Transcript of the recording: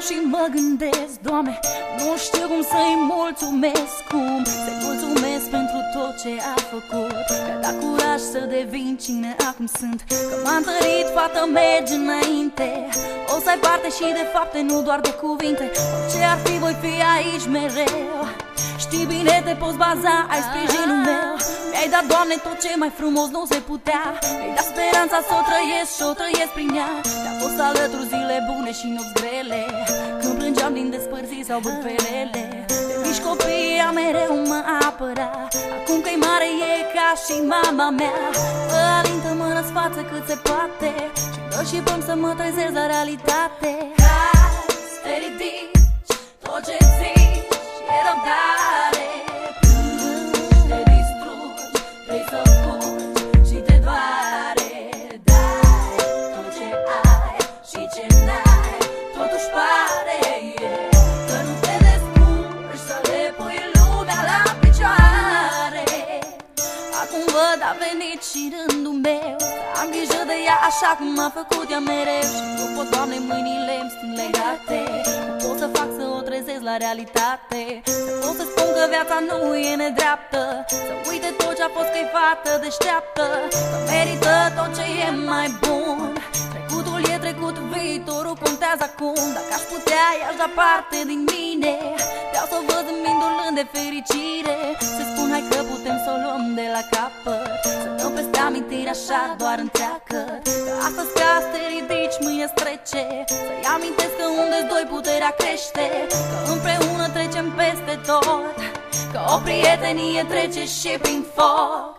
și mă gândesc, Doamne, nu știu cum să-i mulțumesc, cum să-i mulțumesc pentru tot ce a făcut. Mi-a dat curaj să devin cine acum sunt, că m-a întărit, fată, mergi înainte. O să ai parte și de fapte, nu doar de cuvinte. Orice ar fi, voi fi aici mereu. Știi bine, te poți baza, ai sprijinul meu. Mi-ai dat, Doamne, tot ce mai frumos nu se putea. Mi-ai dat speranța să o trăiesc și o trăiesc prin ea. Te-am fost alături zile bune și nopți grele, când plângeam din despărțiri sau bârferele. De mici copii ea mereu mă apăra. Acum că-i mare e ca și mama mea. Mă alintă, mă răsfață cât se poate și dă și băm să mă trezesc la realitate. Cazi, te ridici, tot ce zici e răbdare. Te distrugi, vrei să fugi și te doare. Dai tot ce ai și ce n-ai, totuși pare că nu te descurci să le pui lumea la picioare. Acum văd a venit și rândul meu să am grijă de ea așa cum m-a făcut ea mereu. Și nu pot, Doamne, mâinile-mi sunt legate. Nu pot să fac să o trezesc la realitate. Să pot să spun că viața nu e nedreaptă, să uite tot ce-a fost, că-i fată deșteaptă, că merită tot ce e mai bun. Trecutul e trecut, viitorul contează acum. Dacă aș putea, i-aș da parte din mine. Vreau să o văd îmbindulând de fericire. Să spun, hai că putem să o luăm de la capăt, să dăm peste amintiri așa doar întreagă. Că astăzi ca să te ridici, mâine trece. Să-i amintesc că unde-s doi puterea crește, că împreună trecem peste tot, că o prietenie trece și prin foc.